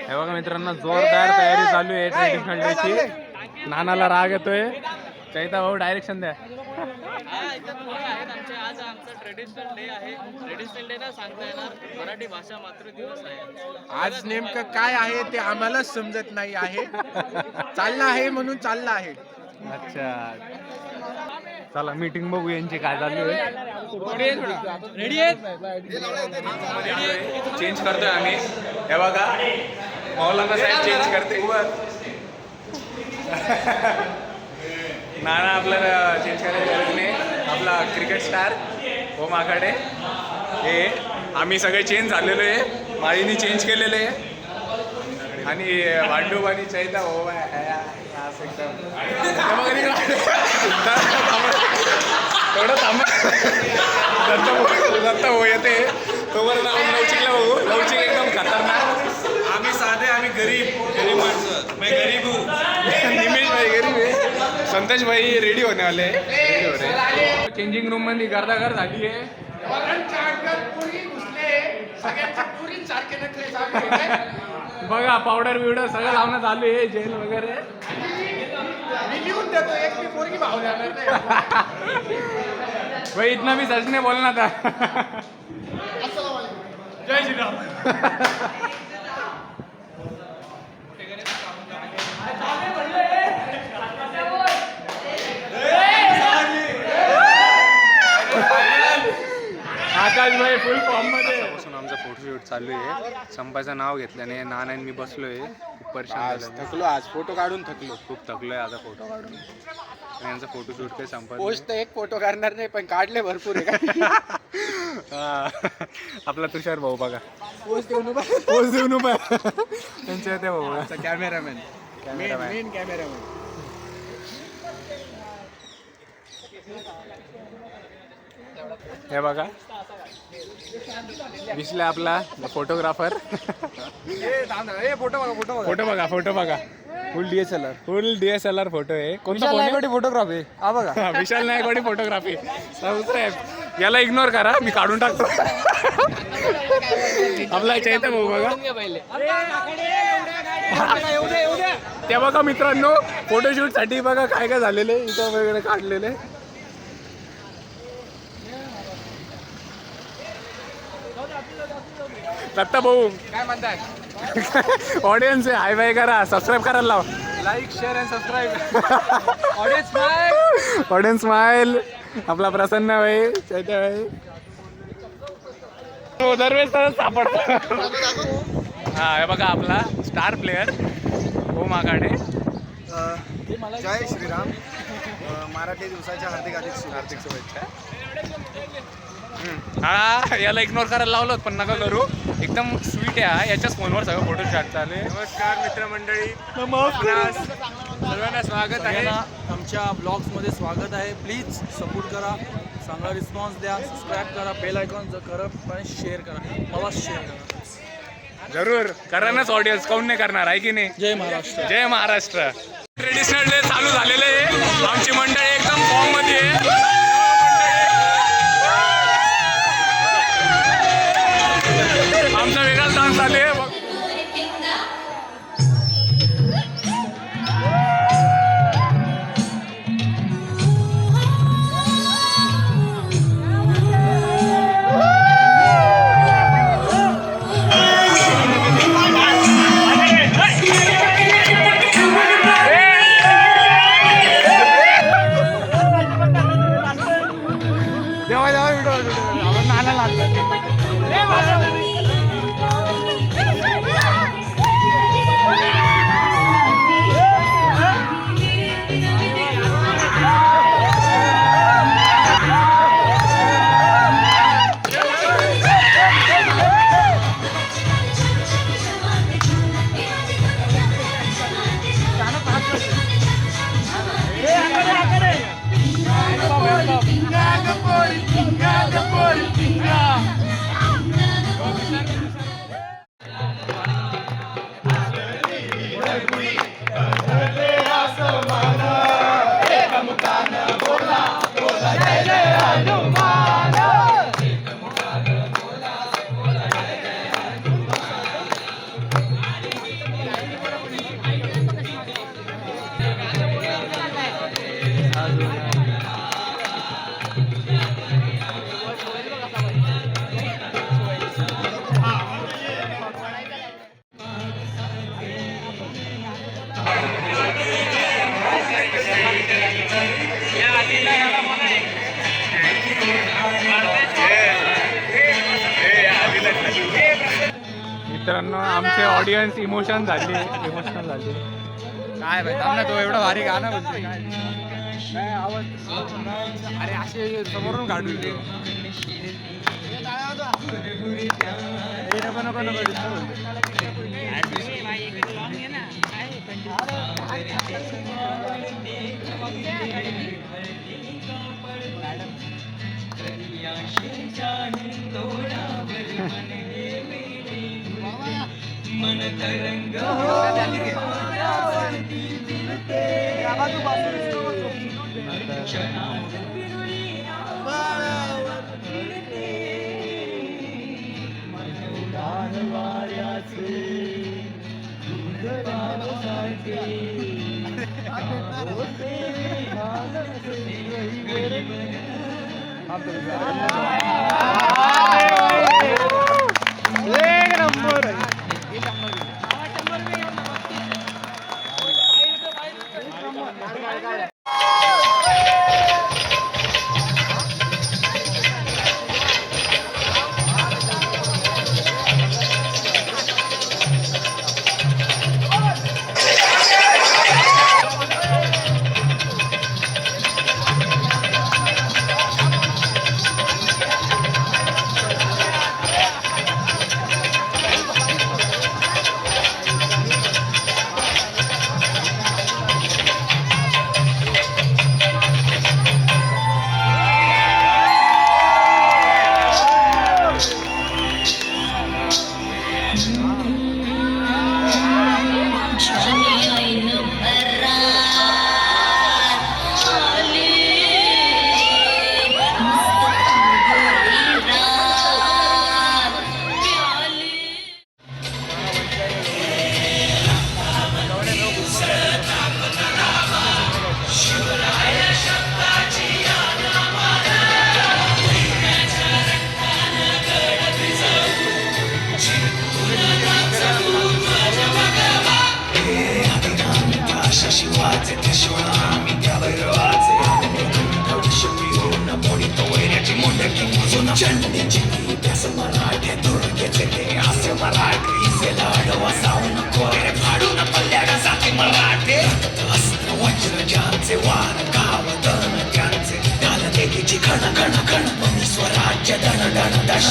हे बघा मित्रांनो, जोरदार तयारी चालू आहे ट्रेडिशनल डेची. नानाला राग येतोय. चैता भाऊ डायरेक्शन द्या. आज आमचा ट्रेडिशनल डे आहे. ट्रेडिशनल डे ना सांगता येणार, मराठी भाषा मातृदिवस आहे. आज नेमकं काय आहे ते आम्हालाच समजत नाही आहे. चाललं आहे म्हणून चाललं आहे. अच्छा, चला मीटिंग बघू यांची काय चालू आहे. रेडी आहेत? चेंज करतोय आम्ही. हे बघा मौलाना साहेब चेंज करते. नाना आपल्याला चेंज करायची गरज नाही. आपला क्रिकेट स्टार ओम आखाडे हे आम्ही सगळे चेंज झालेलो आहे. माळीनी चेंज केलेले आहे आणि वांडूब आणि चैता हो थोडं थांबा. दत्ता हो येते तोवर लवचिकला बघू. लवचिक एकदम खतरनाक. आम्ही साधे, आम्ही गरीब माणसं. मैं गरीब हूँ. निमेश भाई गरीब आहे. संतोष भाई रेडी होने वाले आहे. चेंजिंग रूम मध्ये गर्दागर झाली आहे. बघा पावडर बिवडर सगळं लावणं चालू आहे. जेल वगैरे भाई इतना भी सच नहीं बोलना था. जय श्री राम. आकाश भाई फुल फॉर्म मध्ये. आमचा फोटोशूट चालू आहे. संपाचं नाव घेतल्याने नाना मी बसलोय. खूप परेशान झालो. थकलो आज, फोटो काढून थकलो. खूप थकलोय आता फोटो काढून. यांचा फोटोशूट काही संपत पोस्ट एक फोटो काढणार नाही पण काढले भरपूर आहे. आपला तुषार भाऊ बघा. पोस्ट देऊन उभा. पोच देऊन उभा. त्यांच्या त्या भाऊ कॅमेरामॅन, मेन कॅमेरामॅन. हे बघा दिसले आपला फोटोग्राफर. फोटो बघा फोटो बघा. फुल DSLR फोटो आहे. कोणता फोटोग्राफी हा बघा. विशाल नायकवाडी फोटोग्राफी. साहेब याला इग्नोर करा, मी काढून टाकतो. आपला चैता भाऊ बघा. ते बघा मित्रांनो फोटोशूट साठी बघा काय काय झालेले इथं वगैरे काढलेले. दत्ता भाऊ काय म्हणताय? ऑडियन्स आहे. हाय बाय करा, सबस्क्राईब करायला लावा. Like share and subscribe. Audience smile. आपला प्रसन्न भाई, चैत्या भाई दरवेळेस तरच सापडतो. हा हे बघा आपला स्टार प्लेयर ओम आखाडे. जय श्रीराम. मराठी दिवसाच्या हार्दिक शुभेच्छा. हा याला इग्नोर करायला लावलं पण नका करू. एकदम स्वीट आहे. याच्याच फोनवर सगळं फोटो शॉट चालू आहे. नमस्कार मित्रमंडळी. सर्वांना स्वागत आहे. आमच्या ब्लॉग्समध्ये स्वागत आहे. प्लीज सपोर्ट करा, चांगला रिस्पॉन्स द्या, सबस्क्राईब करा, बेल आयकॉन करा आणि शेअर करा. मला शेअर करा जरूर करानच. ऑडियन्स काऊन नाही करणार आहे की नाही. जय महाराष्ट्र. जय महाराष्ट्र. ट्रेडिशनल डे चालू झालेले आहे. आमची मंडळी एकदम फॉर्म मध्ये आहे. आमचा वेगळाच डान्स चालू आहे. मित्रांनो आमचे ऑडियन्स इमोशनल झाले. काय भाई थांब ना, तो एवढं भारी गाणं बोलतोय काय आवाज. अरे असे समोरून काढू नको नको नको.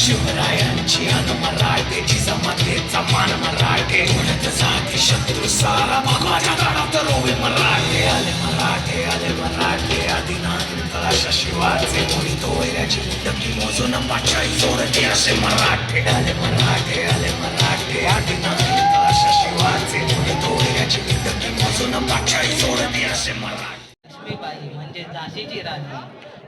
शिवरायांची अन मराठेची समतेचा मान मराठे उडत जाते शत्रू सारा भगवाच्या काळात रोवे मराठे आले आदिनाथ अशा शिवाचे कोणी तोयऱ्याची डकी मोजून पाचाई सोडते असे मराठे आले आदिनाथ अशा शिवाचे कोणी तोयऱ्याची डकी मोजून पाचाई सोडते असे मराठे. लक्ष्मीबाई म्हणजे झाशीची राणी,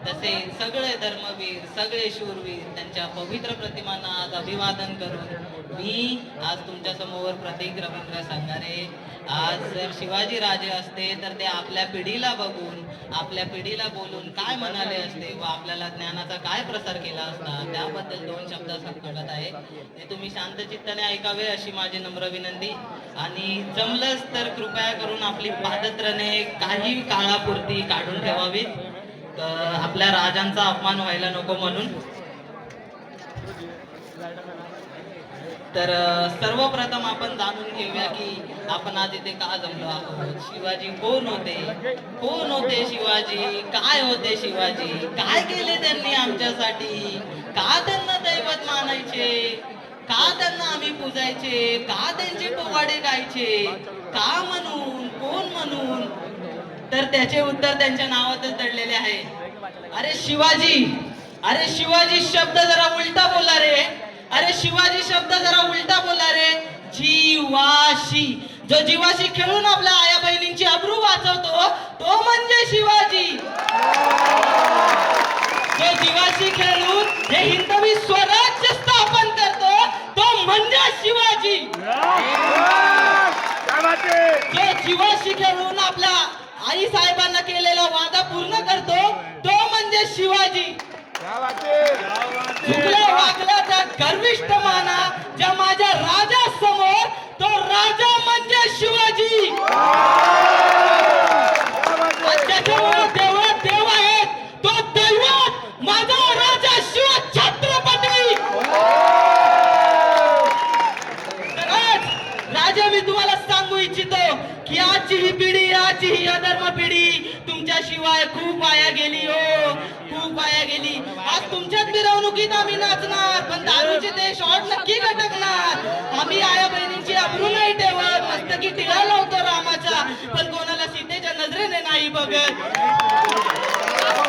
तसे सगळे धर्मवीर, सगळे शूरवीर त्यांच्या पवित्र प्रतिमांना आज अभिवादन करून मी आज तुमच्या समोर प्रतीक रवींद्र संगारे. आज जर शिवाजी राजे असते तर ते आपल्या पिढीला बघून, आपल्या पिढीला बोलून काय म्हणाले असते व आपल्याला ज्ञानाचा काय प्रसार केला असता, त्याबद्दल 2 शब्द सांगत आहे. ते तुम्ही शांतचित्ताने ऐकावे अशी माझी नम्र विनंती. आणि जमलंच तर कृपया करून आपली पादत्राणे काही काळापुरती काढून ठेवावी, आपल्या राजांचा अपमान व्हायला नको म्हणून. तर सर्वप्रथम आपण जाणून घेऊया की आपण आज इथे का जमलो आहोत. शिवाजी कोण होते शिवाजी, काय होते शिवाजी, काय केले त्यांनी आमच्यासाठी, का त्यांना दैवत मानायचे, का त्यांना आम्ही पूजायचे, का त्यांचे पोवाडे गायचे, का म्हणून, कोण म्हणून. तर त्याचे उत्तर त्यांच्या नावातच दडलेले आहे. अरे शिवाजी शब्द जरा उलटा बोला रे. अरे शिवाजी शब्द जरा उलटा बोला रे. जीवाशी, जो जीवाशी खेळून आपल्या आया बहिणींची अब्रू वाचवतो तो म्हणजे शिवाजी. जो जीवाशी खेळून हे हिंदवी स्वराज्य स्थापन करतो तो म्हणजे शिवाजी. जो जीवाशी खेळून आपल्या आई साहेबांना केलेला वादा पूर्ण चुकल्या वागल्या त्या गर्विष्ठ माना ज्या माझ्या राजा समोर, तो राजा म्हणजे शिवाजी. त्याच्यामुळे देवळात देव आहेत, तो दैवत माझा राजा शिव छत्रपती. तर आज राजा मी तुम्हाला सांगू इच्छितो की आजची ही पिढी, आजची ही अधर्म पिढी तुमच्या शिवाय खूप वाया गेली हो, खूप वाया गेली. आज तुमच्याच मिरवणुकीत आम्ही नाचणार, पण दारूचे ते शॉट नक्की गटकणार. आम्ही आया बहिणींची अब्रू नाही ठेवत, मस्तकी टिळा लावतो रामाचा, पण कोणाला सीतेच्या नजरेने नाही बघत.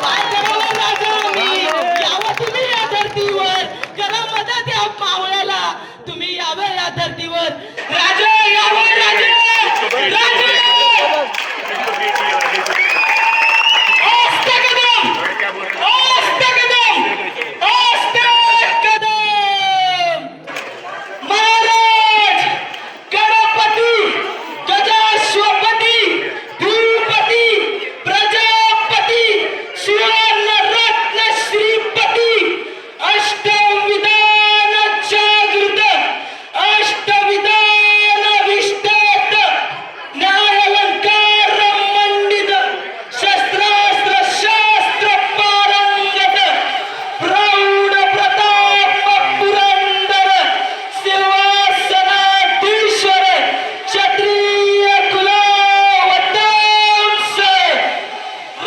काय करावं राजा आम्ही? यावं तुम्ही या धर्तीवर, करा मदत या मावळ्याला, तुम्ही यावं या धर्तीवर. राजा यावं, राजा राजा. महाराज गणपती गजाश्वपती धूपती प्रजापती सुवर्ण रत्न श्रीपती अष्टविधान जागृत अष्टविधान विष्टात न्यायालंकार मंडित शस्त्रास्त्र शास्त्र पारंगत प्रौढ प्रताप पुरंदर सिंहासनाधीश्वर क्षत्रिय कुलावतांस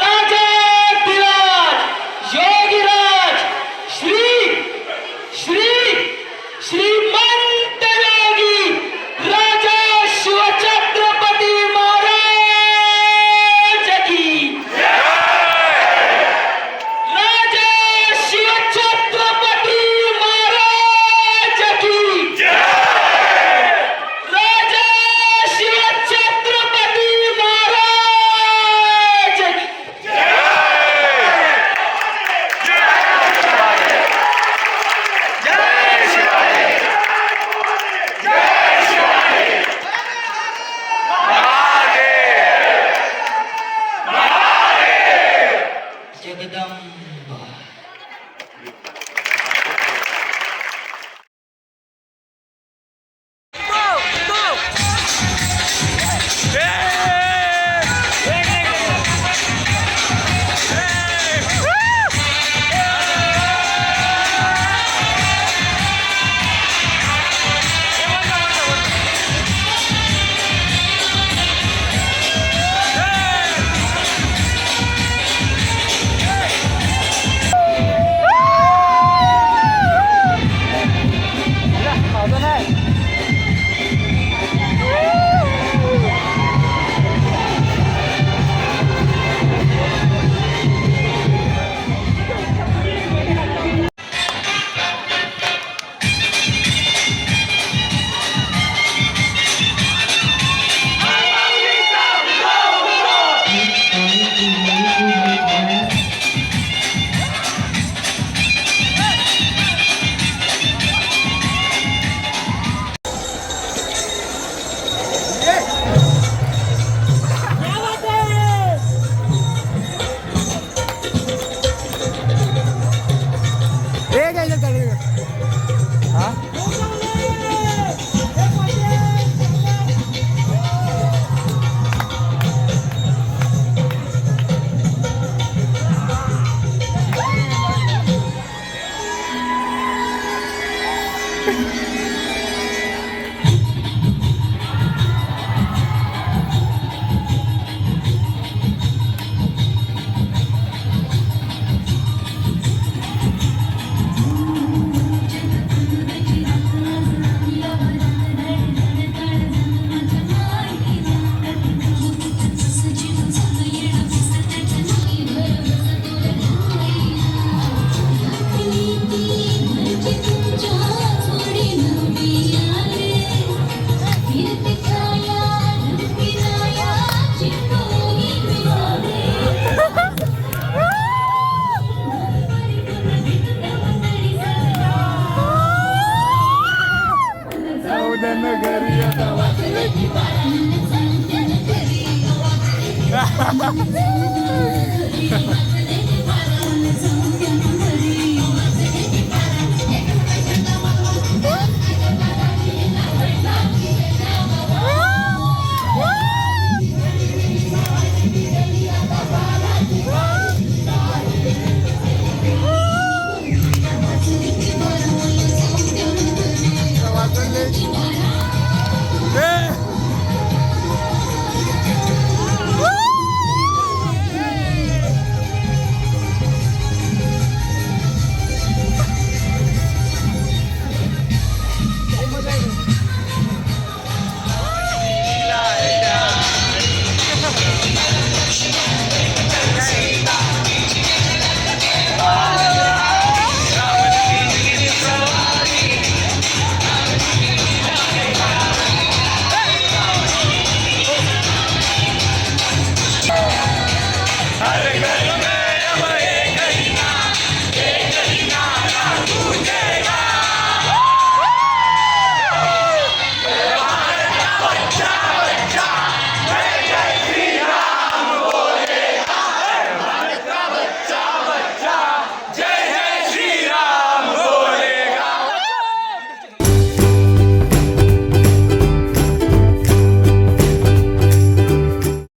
राजाधिराज योगीराज श्री श्री श्रीमंत योगी राजा शिवछत्रपती महाराज की राजा शिवछत्रपती महाराज की राजा शिवछत्रपती महाराज की. जगदंबा. हा